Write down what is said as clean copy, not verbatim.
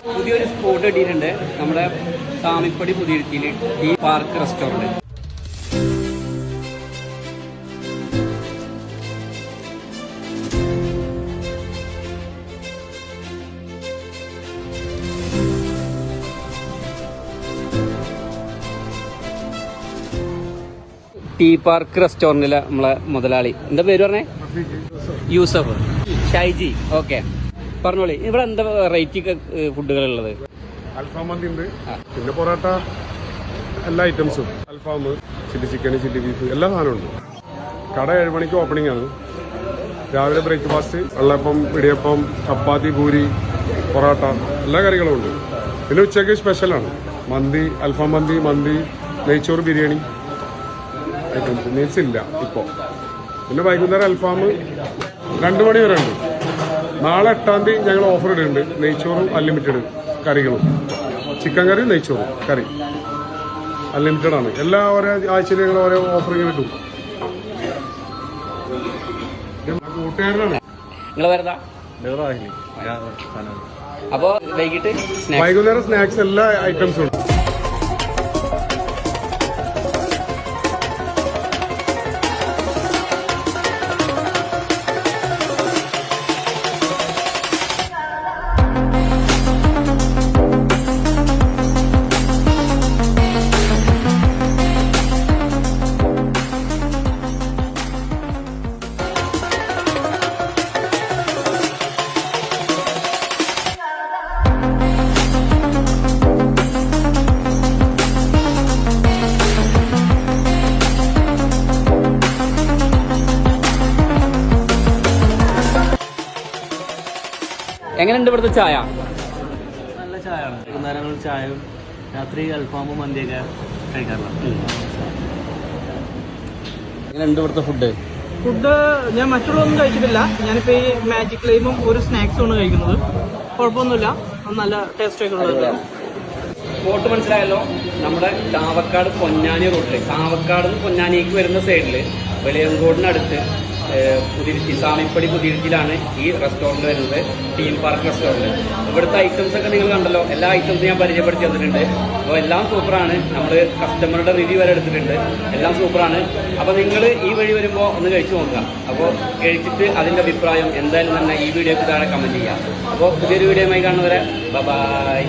പുതിയൊരു സ്പോട്ട് കിട്ടിയിട്ടുണ്ട് നമ്മുടെ സാമിപ്പടി പുതിയ ഈ പാർക്ക് റെസ്റ്റോറൻറ്റ്. ടീ പാർക്ക് റെസ്റ്റോറൻറ്റിലെ നമ്മളെ മുതലാളി, എന്താ പേര് പറഞ്ഞേ? യൂസഫ് ഷൈജി. ഓക്കെ, പറഞ്ഞോളി. ഇവിടെ എന്താ വെറൈറ്റി ഫുഡുകളുള്ളത്? അൽഫാം മന്തി ഉണ്ട്, പിന്നെ പൊറോട്ട, എല്ലാ ഐറ്റംസും, അൽഫാം, ചില്ലി ചിക്കൻ, ചില്ലി ബീഫ്, എല്ലാ സാധനവും ഉണ്ട്. കട 7 മണിക്ക് ഓപ്പണിംഗ് ആണ്. രാവിലെ ബ്രേക്ക്ഫാസ്റ്റ് വെള്ളപ്പം, ഇടിയപ്പം, ചപ്പാത്തി, പൂരി, പൊറോട്ട, എല്ലാ കറികളും ഉണ്ട്. പിന്നെ ഉച്ചയ്ക്ക് സ്പെഷ്യലാണ് മന്തി, അൽഫാം മന്തി, നെയ്ച്ചോറ്, ബിരിയാണി ഐറ്റംസ്. മീൽസ് ഇല്ല ഇപ്പോൾ. പിന്നെ വൈകുന്നേരം അൽഫാം 2 മണി വരെ ഉണ്ട്. നാളെ 8-ാം തീയതി ഞങ്ങൾ ഓഫർ ഇടുന്നുണ്ട്. നെയ്ച്ചോറും അൺലിമിറ്റഡ് കറികളും, ചിക്കൻ കറി, നെയ്ച്ചോറും കറി അൺലിമിറ്റഡ് ആണ്. എല്ലാ ഓരോ ആഴ്ചയിലും ഞങ്ങൾ ഓരോ ഓഫറിങ് കിട്ടും. കൂട്ടുകാരനാണ്. അപ്പോൾ വൈകുന്നേരം സ്നാക്സ് എല്ലാ ഐറ്റംസും ഉണ്ട്. എങ്ങനെയുണ്ട് ഇവിടുത്തെ ചായ? നല്ല ചായയാണ്. വൈകുന്നേരങ്ങളിൽ ചായയും രാത്രി അൽഫാമും മന്തിയൊക്കെ കഴിക്കാറുണ്ട്. എങ്ങനെയുണ്ട് ഇവിടുത്തെ ഫുഡ്? ഞാൻ മറ്റുള്ളതൊന്നും കഴിച്ചിട്ടില്ല. ഞാനിപ്പോൾ ഈ മാജിക് ലൈമും ഒരു സ്നാക്സുമാണ് കഴിക്കുന്നത്. കുഴപ്പമൊന്നുമില്ല, നല്ല ടേസ്റ്റ് ഒക്കെ ഉള്ളത്. സ്പോട്ട് മനസ്സിലായല്ലോ. നമ്മുടെ ചാവക്കാട് പൊന്നാനി റൂട്ടിൽ, ചാവക്കാട് നിന്ന് പൊന്നാനിക്ക് വരുന്ന സൈഡിൽ വെളിയങ്കോടിനടുത്ത് പുതിരുത്തി, സാമിപ്പടി പുതിരുത്തിയിലാണ് ഈ റെസ്റ്റോറൻറ്റ് വരുന്നത്, ടീം പാർക്ക് റെസ്റ്റോറൻറ്റ്. ഇവിടുത്തെ ഐറ്റംസ് ഒക്കെ നിങ്ങൾ കണ്ടല്ലോ. എല്ലാ ഐറ്റംസും ഞാൻ പരിചയപ്പെടുത്തി തന്നിട്ടുണ്ട്. അപ്പോൾ എല്ലാം സൂപ്പറാണ്. നമ്മൾ കസ്റ്റമറുടെ റിവ്യൂ വരെ എടുത്തിട്ടുണ്ട്. എല്ലാം സൂപ്പറാണ്. അപ്പോൾ നിങ്ങൾ ഈ വഴി വരുമ്പോൾ ഒന്ന് കഴിച്ചു നോക്കുക. അപ്പോൾ കഴിച്ചിട്ട് അതിൻ്റെ അഭിപ്രായം എന്തായാലും തന്നെ ഈ വീഡിയോക്ക് താഴെ കമൻറ്റ് ചെയ്യുക. അപ്പോൾ പുതിയൊരു വീഡിയോയുമായി കാണുന്നവരെ ബൈ.